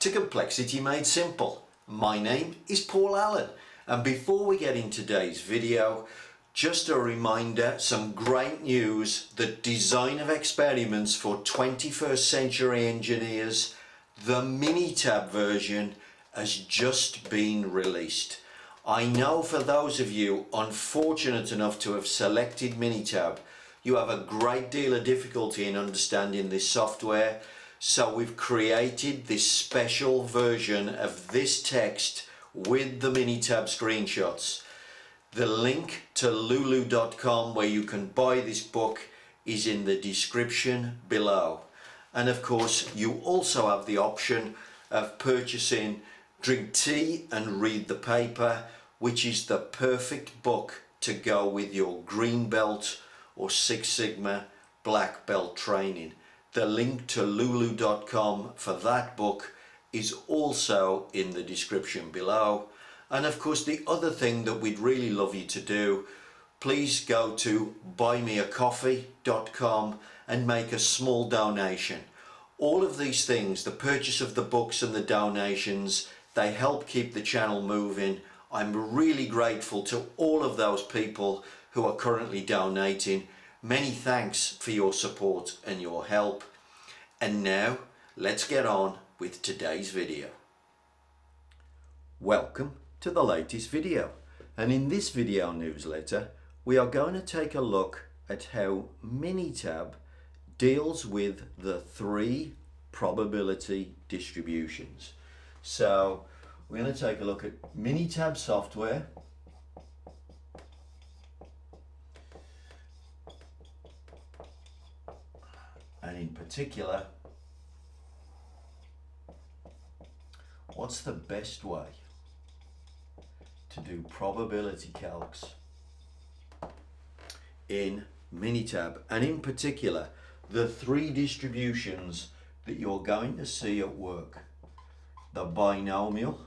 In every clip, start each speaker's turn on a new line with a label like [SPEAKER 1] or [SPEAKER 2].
[SPEAKER 1] to Complexity Made Simple. My name is Paul Allen, and before we get into today's video, just a reminder, some great news. The design of experiments for 21st century engineers, the Minitab version, has just been released. I know for those of you unfortunate enough to have selected Minitab, you have a great deal of difficulty in understanding this software. So we've created this special version of this text with the Minitab screenshots. The link to lulu.com where you can buy this book is in the description below. And of course, you also have the option of purchasing Drink Tea and Read the Paper, which is the perfect book to go with your green belt or Six Sigma black belt training. The link to lulu.com for that book is also in the description below. And of course, the other thing that we'd really love you to do, please go to buymeacoffee.com and make a small donation. All of these things, the purchase of the books and the donations, they help keep the channel moving. I'm really grateful to all of those people who are currently donating. Many thanks for your support and your help. And now let's get on with today's video. Welcome to the latest video, and in this video newsletter we are going to take a look at how Minitab deals with the three probability distributions. So we're going to take a look at Minitab software, and in particular, what's the best way to do probability calcs in Minitab, and in particular the three distributions that you're going to see at work: the binomial,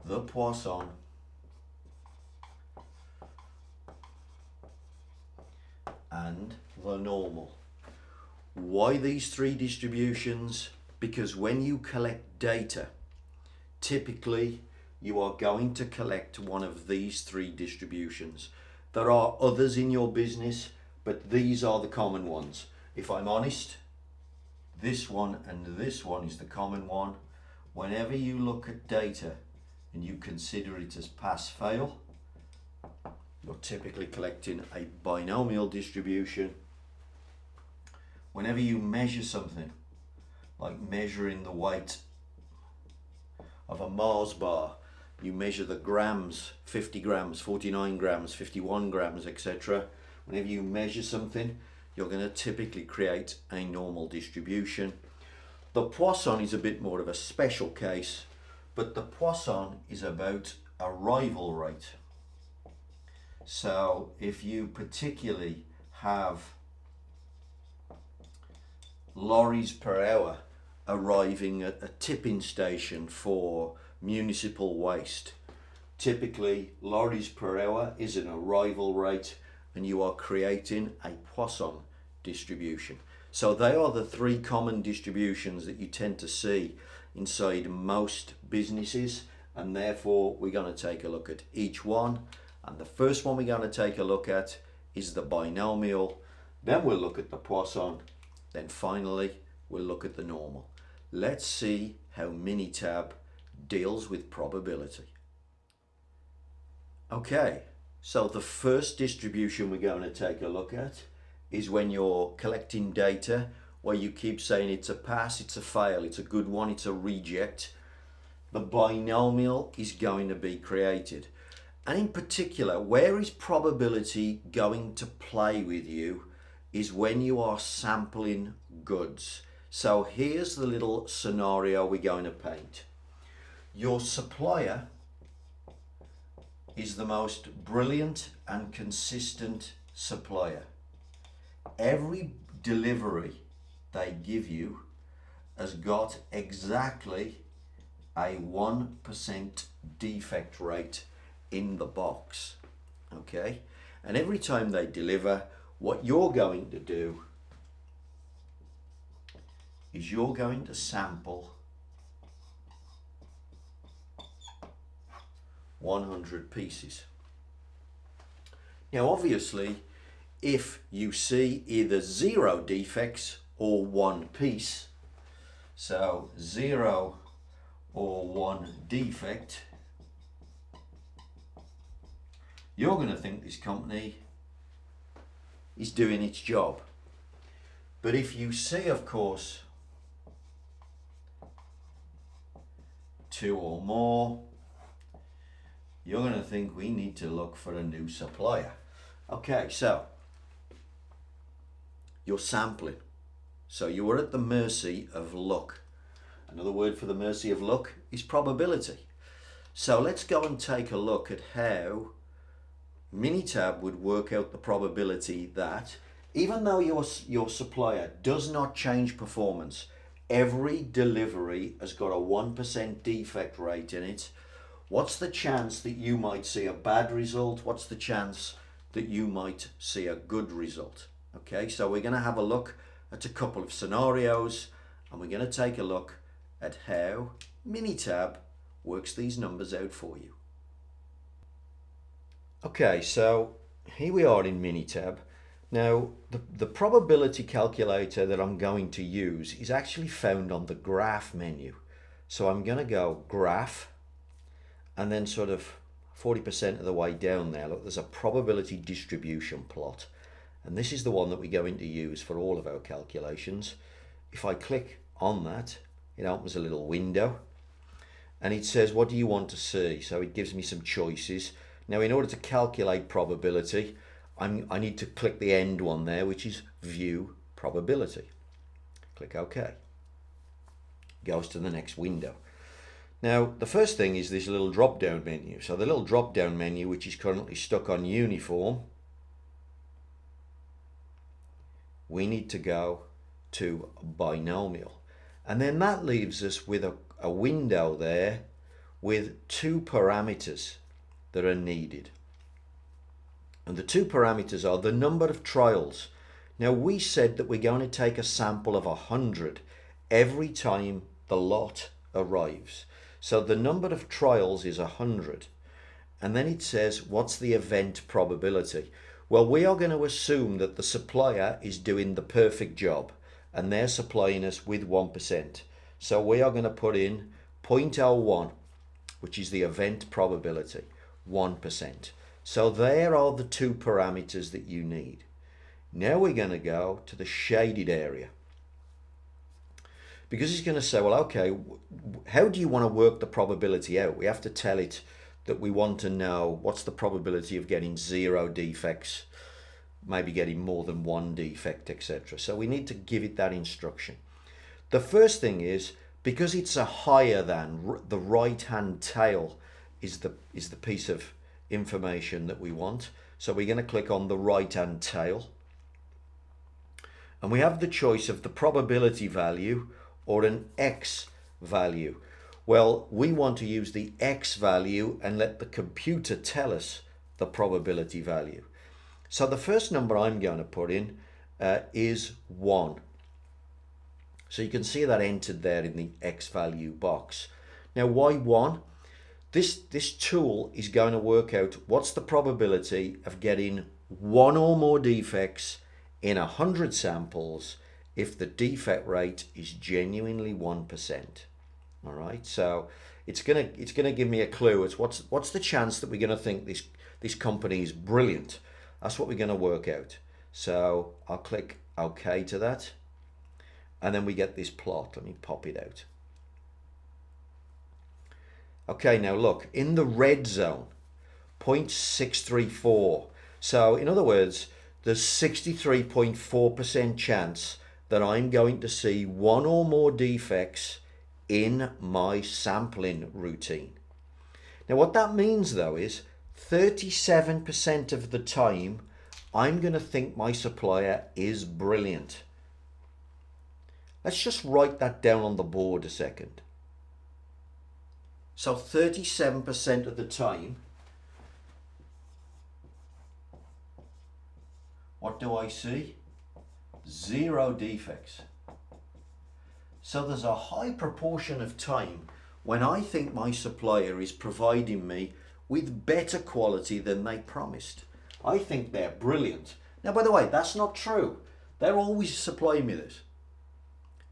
[SPEAKER 1] the Poisson, and the normal. Why these three distributions? Because when you collect data, typically you are going to collect one of these three distributions. There are others in your business, but these are the common ones. If I'm honest, this one and this one is the common one. Whenever you look at data and you consider it as pass-fail, you're typically collecting a binomial distribution. Whenever you measure something, like measuring the weight of a Mars bar, you measure the grams, 50 grams, 49 grams, 51 grams, etc. Whenever you measure something, you're going to typically create a normal distribution. The Poisson is a bit more of a special case, but the Poisson is about arrival rate. So if you particularly have lorries per hour arriving at a tipping station for municipal waste, typically lorries per hour is an arrival rate, and you are creating a Poisson distribution. So they are the three common distributions that you tend to see inside most businesses, and therefore we're going to take a look at each one. And the first one we're going to take a look at is the binomial, then we'll look at the Poisson, then finally we'll look at the normal. Let's see how Minitab deals with probability. Okay, so the first distribution we're going to take a look at is when you're collecting data where you keep saying it's a pass, it's a fail, it's a good one, it's a reject. The binomial is going to be created. And in particular, where is probability going to play with you is when you are sampling goods. So here's the little scenario we're going to paint. Your supplier is the most brilliant and consistent supplier. Every delivery they give you has got exactly a 1% defect rate in the box. Okay, and every time they deliver, what you're going to do is you're going to sample 100 pieces. Now obviously, if you see either 0 defects or 1 piece, so 0 or 1 defect, you're going to think this company is doing its job. But if you see, of course, 2 or more, you're going to think we need to look for a new supplier. Okay, so you're sampling. So you are at the mercy of luck. Another word for the mercy of luck is probability. So let's go and take a look at how Minitab would work out the probability that even though your supplier does not change performance, every delivery has got a 1% defect rate in it. What's the chance that you might see a bad result? What's the chance that you might see a good result? Okay, so we're going to have a look at a couple of scenarios, and we're going to take a look at how Minitab works these numbers out for you. Okay, so here we are in Minitab. Now, the probability calculator that I'm going to use is actually found on the graph menu. So I'm going to go graph, and then sort of 40% of the way down there, look, there's a probability distribution plot. And this is the one that we're going to use for all of our calculations. If I click on that, it opens a little window and it says, what do you want to see? So it gives me some choices. Now, in order to calculate probability, I need to click the end one there, which is view probability. Click OK. Goes to the next window. Now, the first thing is this little drop-down menu. So the little drop-down menu, which is currently stuck on uniform, we need to go to binomial. And then that leaves us with a window there with 2 parameters that are needed. And the 2 parameters are the number of trials. Now, we said that we're going to take a sample of 100 every time the lot arrives. So the number of trials is 100. And then it says, what's the event probability? Well, we are going to assume that the supplier is doing the perfect job and they're supplying us with 1%. So we are going to put in 0.01, which is the event probability, 1%. So there are the 2 parameters that you need. Now we're going to go to the shaded area. Because it's going to say, well, okay, how do you want to work the probability out? We have to tell it that we want to know what's the probability of getting 0 defects, maybe getting more than 1 defect, etc. So we need to give it that instruction. The first thing is, because it's a higher than, the right-hand tail is the piece of information that we want. So we're going to click on the right-hand tail. And we have the choice of the probability value or an X value. Well, we want to use the X value and let the computer tell us the probability value. So the first number I'm going to put in is 1. So you can see that entered there in the X value box. Now, why 1? This tool is going to work out what's the probability of getting 1 or more defects in 100 samples if the defect rate is genuinely 1%. All right, so it's gonna give me a clue as what's the chance that we're gonna think this company is brilliant. That's what we're gonna work out. So I'll click OK to that, and then we get this plot. Let me pop it out. Okay, now look, in the red zone, 0.634. So in other words, there's 63.4% chance that I'm going to see 1 or more defects in my sampling routine. Now what that means though is 37% of the time I'm going to think my supplier is brilliant. Let's just write that down on the board a second. So 37% of the time, what do I see? 0 defects. So there's a high proportion of time when I think my supplier is providing me with better quality than they promised. I think they're brilliant. Now, by the way, that's not true. They're always supplying me this.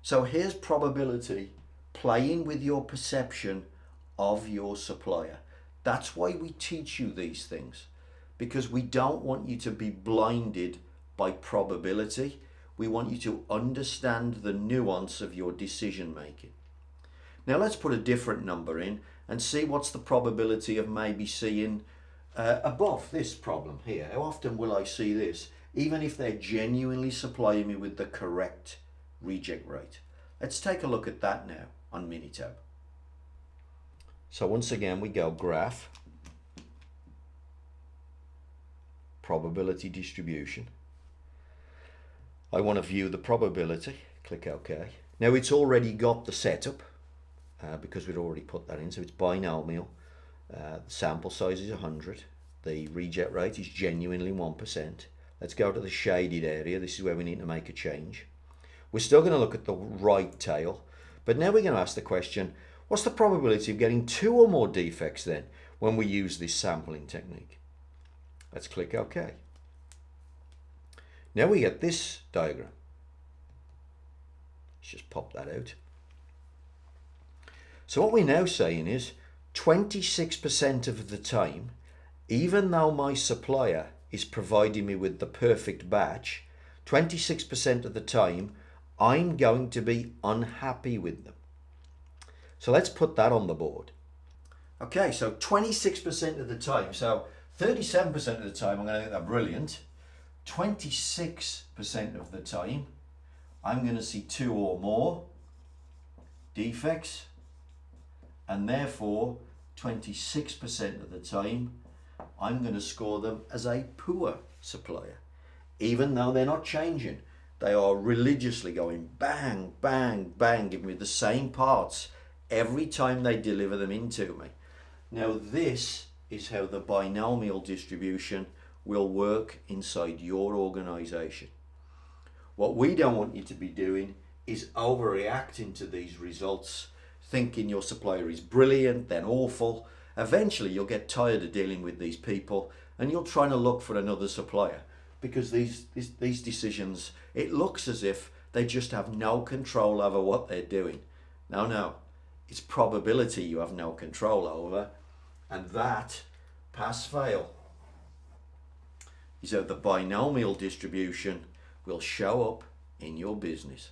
[SPEAKER 1] So here's probability playing with your perception of your supplier. That's why we teach you these things, because we don't want you to be blinded by probability. We want you to understand the nuance of your decision making. Now let's put a different number in and see what's the probability of maybe seeing above this problem here. How often will I see this, even if they're genuinely supplying me with the correct reject rate? Let's take a look at that now on Minitab. So once again we go graph, probability distribution. I want to view the probability, click OK. Now it's already got the setup because we'd already put that in, so it's binomial. The sample size is 100. The reject rate is genuinely 1%. Let's go to the shaded area. This is where we need to make a change. We're still going to look at the right tail, but now we're going to ask the question, what's the probability of getting 2 or more defects then when we use this sampling technique? Let's click OK. Now we get this diagram. Let's just pop that out. So what we're now saying is 26% of the time, even though my supplier is providing me with the perfect batch, 26% of the time I'm going to be unhappy with them. So let's put that on the board. Okay, so 26% of the time, so 37% of the time I'm going to think they're brilliant. 26% of the time I'm going to see 2 or more defects, and therefore 26% of the time I'm going to score them as a poor supplier, even though they're not changing. They are religiously going bang, bang, bang, giving me the same parts every time they deliver them into me. Now this is how the binomial distribution will work inside your organization. What we don't want you to be doing is overreacting to these results, thinking your supplier is brilliant, then awful. Eventually you'll get tired of dealing with these people and you'll try to look for another supplier, because these decisions, it looks as if they just have no control over what they're doing. No, it's probability you have no control over, and that pass fail is how the binomial distribution will show up in your business.